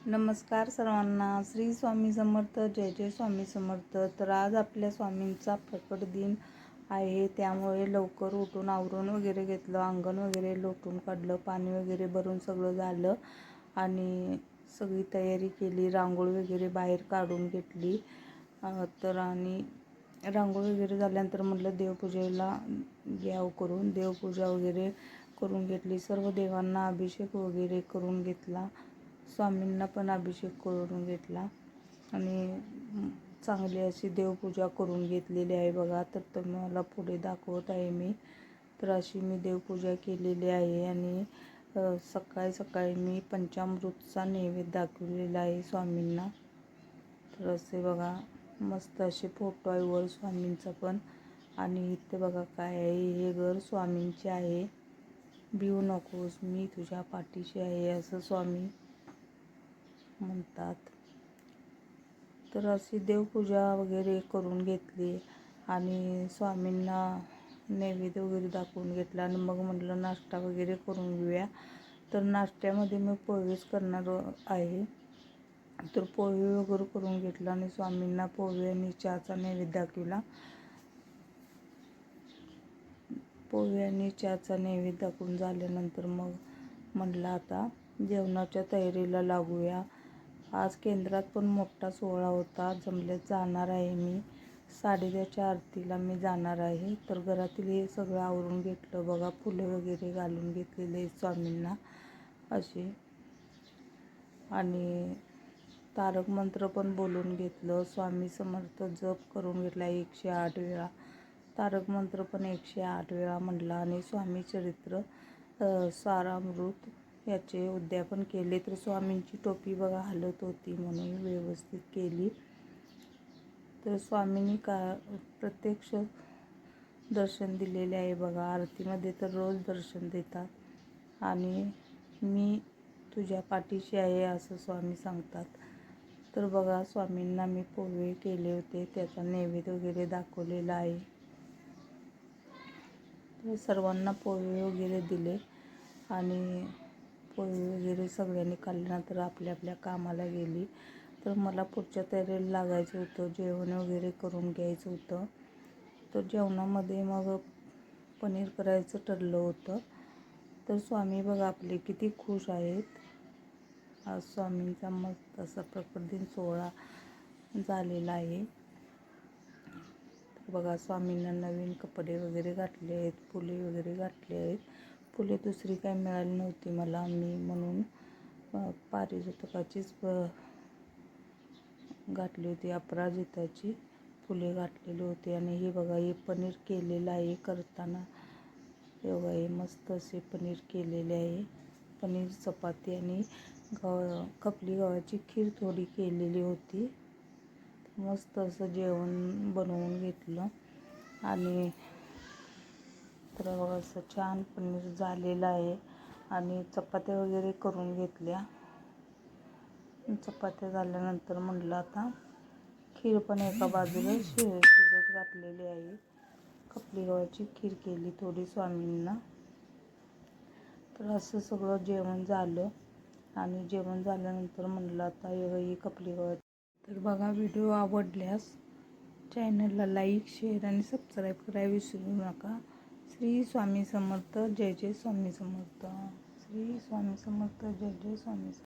नमस्कार सर्वांना. श्री स्वामी समर्थ. जय जय स्वामी समर्थ. तर आज आपल्या स्वामींचा प्रकट दिन आहे, त्यामुळे लवकर उठून आवरून वगैरे घेतलं, अंगण वगैरे लोटून काढलं, पाणी वगैरे भरून सगळं झालं आणि सगळी तयारी केली. रांगोळी वगैरे बाहेर काढून घेतली. तर आणि रांगोळी वगैरे झाल्यानंतर म्हटलं देवपूजेला घ्यावं करून. देवपूजा वगैरे करून घेतली. सर्व देवांना अभिषेक वगैरे करून घेतला. स्वामींना पण अभिषेक करून घेतला आणि चांगली अशी देवपूजा करून घेतलेली आहे बघा. तर तुम्हाला पुढे दाखवत आहे मी. तर अशी मी देवपूजा केलेली आहे आणि सकाळी मी पंचामृतचा नैवेद्य दाखवलेला आहे स्वामींना. तर असे बघा मस्त असे फोटो आहे वर स्वामींचा पण. आणि इथे बघा काय आहे, हे घर स्वामींचे आहे. भिवू नकोस, मी तुझ्या पाठीशी आहे, असं स्वामी म्हणतात. तर अशी देवपूजा वगैरे करून घेतली आणि स्वामींना नैवेद्य वगैरे दाखवून घेतला आणि मग म्हटलं नाश्ता वगैरे करून घेऊया. तर नाश्त्यामध्ये मी पोहेच करणार आहे. तर पोहे वगैरे करून घेतला आणि स्वामींना पोहे आणि चहाचा नैवेद्य दाखवला. पोहे आणि चहाचा नैवेद्य दाखवून झाल्यानंतर मग म्हटलं आता जेवणाच्या तयारीला लागूया. आज केंद्रात पण मोठा सोहळा होता. जमल्यात जाणार आहे मी. 10:30च्या आरतीला मी जाणार आहे. तर घरातील हे सगळं आवरून घेतलं बघा. फुलं वगैरे घालून घेतलेले आहेत स्वामींना असे. आणि तारक मंत्र पण बोलून घेतलं. स्वामी समर्थ जप करून घेतला 108 वेळा. तारक मंत्र पण 108 वेळा म्हटला आणि स्वामी चरित्र सारामृत याचे उद्यापन केले. तर स्वामींची टोपी बघा हलत होती म्हणून व्यवस्थित केली. तर स्वामींनी प्रत्यक्ष दर्शन दिलेले आहे बघा. आरतीमध्ये तर रोज दर्शन देतात आणि मी तुझ्या पाठीशी आहे असं स्वामी सांगतात. तर बघा स्वामींना मी पोहे केले होते, त्याचा नैवेद्य वगैरे दाखवलेला आहे. तर सर्वांना पोहे वगैरे दिले आणि पोहे वगैरे सगळ्यांनी खाल्ल्यानंतर आपल्या आपल्या कामाला गेली. तर मला पुढच्या तयारीला लागायचं होतं, जेवण वगैरे करून घ्यायचं होतं. तर जेवणामध्ये मग पनीर करायचं ठरलं होतं. तर स्वामी बघा आपले किती खुश आहेत. आज स्वामींचा मस्त असा प्रकट दिन सोहळा झालेला आहे. तर बघा स्वामींना नवीन कपडे वगैरे घातले आहेत, फुले वगैरे घातले आहेत. फुले दुसरी काही मिळाली नव्हती मला, मी म्हणून पारिजातकाचीच घातली होती, अपराजिताची फुले घातलेली होती. आणि हे बघा हे पनीर केलेलं आहे करताना. हे बघा हे मस्त असे पनीर केलेले आहे. पनीर चपाती आणि खपली गव्हाची खीर थोडी केलेली होती. मस्त असं जेवण बनवून घेतलं आणि तर बघा असं छान पनीर झालेलं आहे. आणि चपात्या वगैरे करून घेतल्या. चपात्या झाल्यानंतर म्हटलं आता खीर पण एका बाजूला शिजत घातलेली आहे. खपली गव्हाची खीर केली थोडी स्वामींना. तर असं सगळं जेवण झालं आणि जेवण झाल्यानंतर म्हटलं आता ही खपली गव्हाची. तर बघा व्हिडिओ आवडल्यास चॅनलला लाईक, शेअर आणि सबस्क्राईब करायला विसरू नका. श्री स्वामी समर्थ. जय जय स्वामी समर्थ. श्री स्वामी समर्थ. जय जय स्वामी समर्थ.